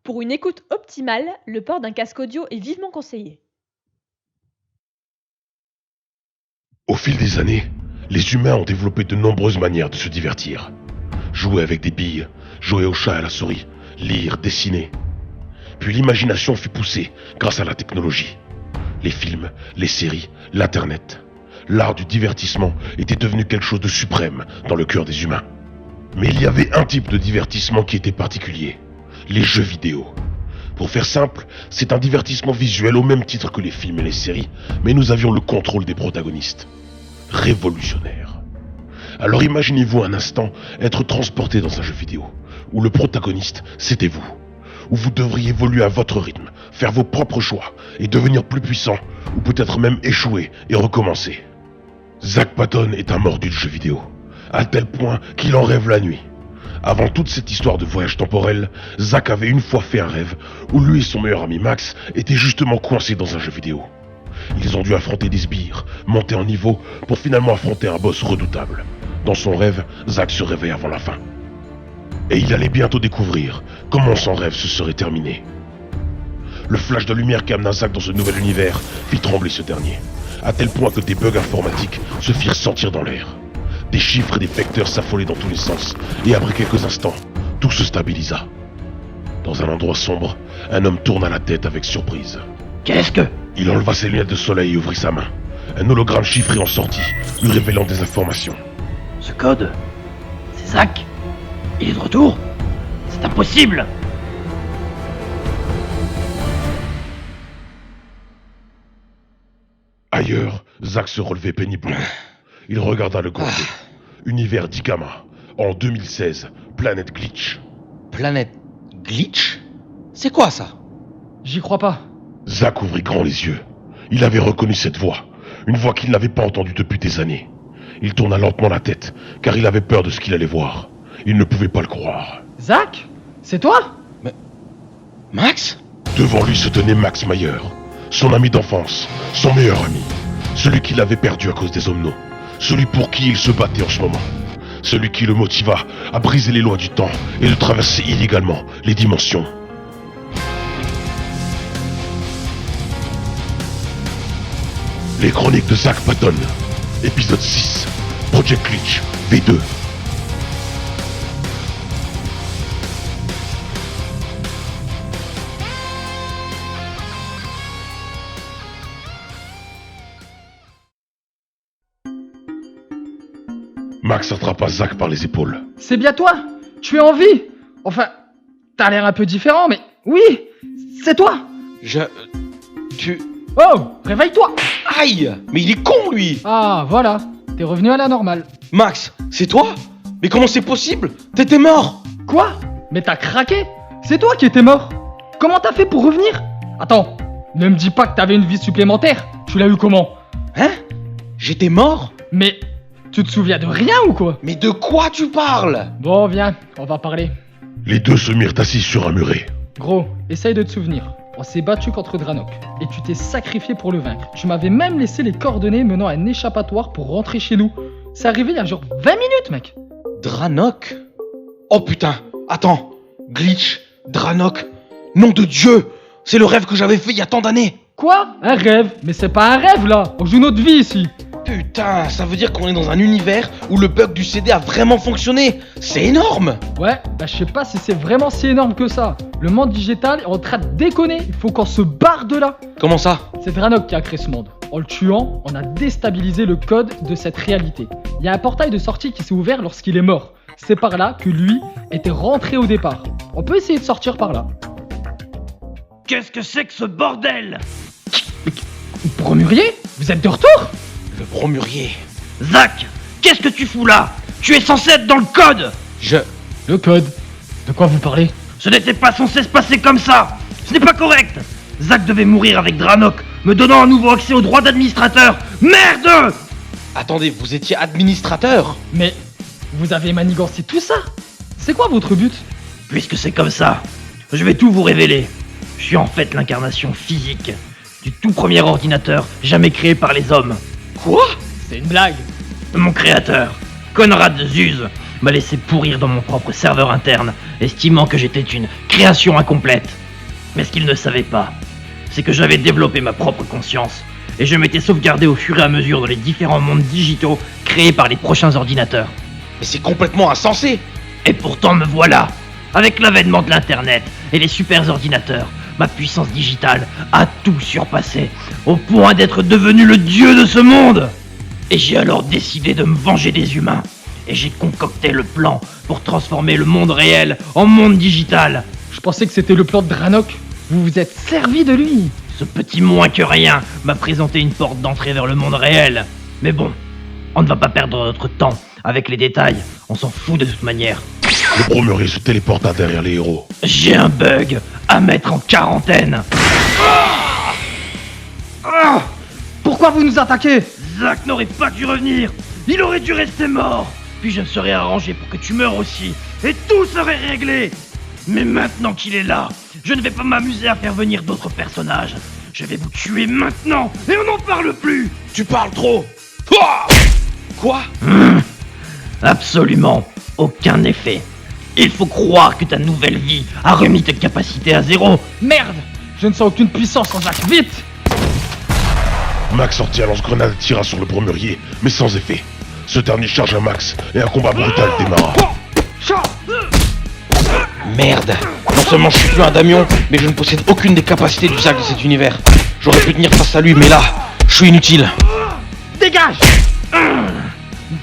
Pour une écoute optimale, le port d'un casque audio est vivement conseillé. Au fil des années, les humains ont développé de nombreuses manières de se divertir. Jouer avec des billes, jouer au chat et à la souris, lire, dessiner. Puis l'imagination fut poussée grâce à la technologie. Les films, les séries, l'internet. L'art du divertissement était devenu quelque chose de suprême dans le cœur des humains. Mais il y avait un type de divertissement qui était particulier, les jeux vidéo. Pour faire simple, c'est un divertissement visuel au même titre que les films et les séries, mais nous avions le contrôle des protagonistes. Révolutionnaire. Alors imaginez-vous un instant être transporté dans un jeu vidéo, où le protagoniste, c'était vous, où vous devriez évoluer à votre rythme, faire vos propres choix, et devenir plus puissant, ou peut-être même échouer et recommencer. Zack Patton est un mordu de jeu vidéo, à tel point qu'il en rêve la nuit. Avant toute cette histoire de voyage temporel, Zack avait une fois fait un rêve où lui et son meilleur ami Max étaient justement coincés dans un jeu vidéo. Ils ont dû affronter des sbires, monter en niveau pour finalement affronter un boss redoutable. Dans son rêve, Zack se réveille avant la fin. Et il allait bientôt découvrir comment son rêve se serait terminé. Le flash de lumière qui amena Zack dans ce nouvel univers fit trembler ce dernier, à tel point que des bugs informatiques se firent sentir dans l'air. Des chiffres et des vecteurs s'affolaient dans tous les sens, et après quelques instants, tout se stabilisa. Dans un endroit sombre, un homme tourna la tête avec surprise. Qu'est-ce que... Il enleva ses lunettes de soleil et ouvrit sa main. Un hologramme chiffré en sortit, lui révélant des informations. Ce code... C'est Zack. Il est de retour. C'est impossible. Ailleurs, Zack se relevait péniblement. Il regarda le grenier. Univers d'Ikama. En 2016, planète Glitch. Planète Glitch? C'est quoi ça? J'y crois pas. Zack ouvrit grand les yeux. Il avait reconnu cette voix. Une voix qu'il n'avait pas entendue depuis des années. Il tourna lentement la tête, car il avait peur de ce qu'il allait voir. Il ne pouvait pas le croire. Zack? C'est toi? Max? Devant lui se tenait Max Meyer, son ami d'enfance, son meilleur ami. Celui qu'il avait perdu à cause des Omnos. Celui pour qui il se battait en ce moment. Celui qui le motiva à briser les lois du temps et de traverser illégalement les dimensions. Les chroniques de Zack Patton, épisode 6, Project Glitch, V2. Max attrapa Zack par les épaules. C'est bien toi? Tu es en vie? Enfin, t'as l'air un peu différent, mais oui, c'est toi. Tu... Oh, réveille-toi. Aïe! Mais il est con, lui! Ah, voilà, t'es revenu à la normale. Max, c'est toi? Mais comment c'est possible? T'étais mort! Quoi? Mais t'as craqué? C'est toi qui étais mort. Comment t'as fait pour revenir? Attends, ne me dis pas que t'avais une vie supplémentaire. Tu l'as eu comment? Hein? J'étais mort? Mais tu te souviens de rien ou quoi? Mais de quoi tu parles? Bon, viens, on va parler. Les deux se mirent assis sur un muret. Gros, essaye de te souvenir. On s'est battu contre Dranok, et tu t'es sacrifié pour le vaincre. Tu m'avais même laissé les coordonnées menant à un échappatoire pour rentrer chez nous. C'est arrivé il y a genre 20 minutes, mec. Dranok? Oh putain! Attends! Glitch, Dranok, nom de Dieu! C'est le rêve que j'avais fait il y a tant d'années! Quoi? Un rêve? Mais c'est pas un rêve là. On joue notre vie ici. Putain, ça veut dire qu'on est dans un univers où le bug du CD a vraiment fonctionné! C'est énorme! Ouais, bah je sais pas si c'est vraiment si énorme que ça. Le monde digital est en train de déconner. Il faut qu'on se barre de là. Comment ça? C'est Dranok qui a créé ce monde. En le tuant, on a déstabilisé le code de cette réalité. Il y a un portail de sortie qui s'est ouvert lorsqu'il est mort. C'est par là que lui était rentré au départ. On peut essayer de sortir par là. Qu'est-ce que c'est que ce bordel? Bromurier? Vous êtes de retour? Le bromurier. Zack, qu'est-ce que tu fous là? Tu es censé être dans le code. Le code? De quoi vous parlez? Ce n'était pas censé se passer comme ça. Ce n'est pas correct. Zack devait mourir avec Dranok, me donnant un nouveau accès au droit d'administrateur. Merde! Attendez, vous étiez administrateur? Mais vous avez manigancé tout ça? C'est quoi votre but? Puisque c'est comme ça, je vais tout vous révéler. Je suis en fait l'incarnation physique du tout premier ordinateur jamais créé par les hommes. Quoi? C'est une blague. Mon créateur, Konrad Zuse, m'a laissé pourrir dans mon propre serveur interne, estimant que j'étais une création incomplète. Mais ce qu'il ne savait pas, c'est que j'avais développé ma propre conscience, et je m'étais sauvegardé au fur et à mesure dans les différents mondes digitaux créés par les prochains ordinateurs. Mais c'est complètement insensé. Et pourtant me voilà. Avec l'avènement de l'internet et les super ordinateurs, ma puissance digitale a tout surpassé, au point d'être devenu le dieu de ce monde. Et j'ai alors décidé de me venger des humains. Et j'ai concocté le plan pour transformer le monde réel en monde digital. Je pensais que c'était le plan de Dranok. Vous vous êtes servi de lui. Ce petit moins que rien m'a présenté une porte d'entrée vers le monde réel. Mais bon, on ne va pas perdre notre temps avec les détails, on s'en fout de toute manière. Le bromurier se téléporta derrière les héros. J'ai un bug à mettre en quarantaine. Pourquoi vous nous attaquez? Zack n'aurait pas dû revenir. Il aurait dû rester mort. Puis je me serais arrangé pour que tu meurs aussi. Et tout serait réglé. Mais maintenant qu'il est là, je ne vais pas m'amuser à faire venir d'autres personnages. Je vais vous tuer maintenant et on n'en parle plus. Tu parles trop. Ah Quoi? Absolument aucun effet. Il faut croire que ta nouvelle vie a remis tes capacités à zéro. Merde! Je ne sens aucune puissance en Zack. Vite! Max sortit un lance-grenade et tira sur le bromurier, mais sans effet. Ce dernier chargea Max et un combat brutal démarra. Merde. Non seulement je suis plus un Damion, mais je ne possède aucune des capacités du Zack de cet univers. J'aurais pu tenir face à lui, mais là, je suis inutile. Dégage!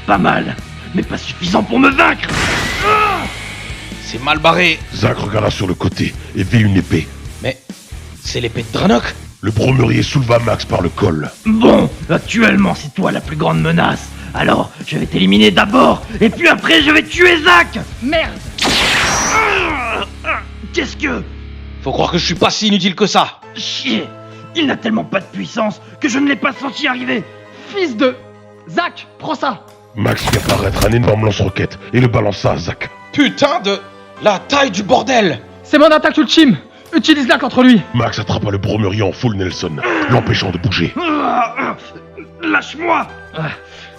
Pas mal, mais pas suffisant pour me vaincre. C'est mal barré. Zack regarda sur le côté et vit une épée. Mais c'est l'épée de Dranok. Le bromurier souleva Max par le col. Bon, actuellement c'est toi la plus grande menace. Alors, je vais t'éliminer d'abord, et puis après je vais tuer Zack. Merde! Qu'est-ce que... Faut croire que je suis pas si inutile que ça. Chier! Il n'a tellement pas de puissance que je ne l'ai pas senti arriver. Fils de... Zack, prends ça! Max fit apparaître un énorme lance-roquette et le balança à Zack. Putain de... La taille du bordel. C'est mon attaque ultime! Utilise-la contre lui! Max attrapa le bromurier en full Nelson, l'empêchant de bouger. Lâche-moi!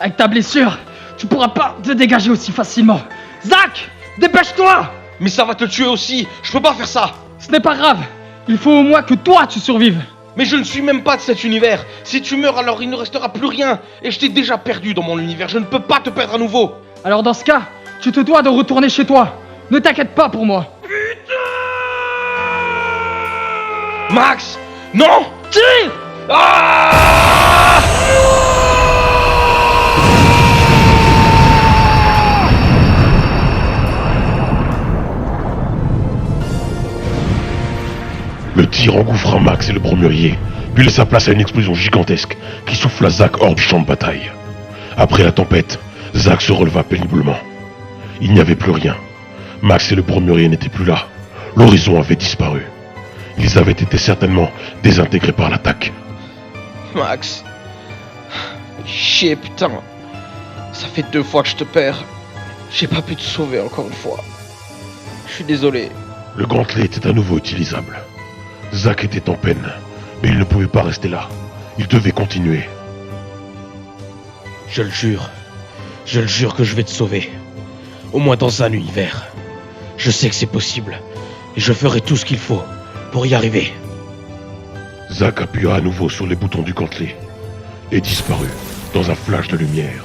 Avec ta blessure, tu pourras pas te dégager aussi facilement. Zack! Dépêche-toi! Mais ça va te tuer aussi. Je peux pas faire ça. Ce n'est pas grave. Il faut au moins que toi tu survives. Mais je ne suis même pas de cet univers. Si tu meurs, alors il ne restera plus rien. Et je t'ai déjà perdu dans mon univers. Je ne peux pas te perdre à nouveau. Alors dans ce cas, tu te dois de retourner chez toi. Ne t'inquiète pas pour moi. Max! Non! Tire! Ah! Le tir engouffra Max et le bromurier, puis laissa place à une explosion gigantesque qui souffla Zack hors du champ de bataille. Après la tempête, Zack se releva péniblement. Il n'y avait plus rien. Max et le bromurier n'étaient plus là. L'horizon avait disparu. Ils avaient été certainement désintégrés par l'attaque. Max. Chier, putain. Ça fait 2 fois que je te perds. J'ai pas pu te sauver encore une fois. Je suis désolé. Le gantelet était à nouveau utilisable. Zack était en peine, mais il ne pouvait pas rester là. Il devait continuer. Je le jure. Je le jure que je vais te sauver. Au moins dans un univers. Je sais que c'est possible. Et je ferai tout ce qu'il faut pour y arriver. Zack appuya à nouveau sur les boutons du gantelet et disparut dans un flash de lumière.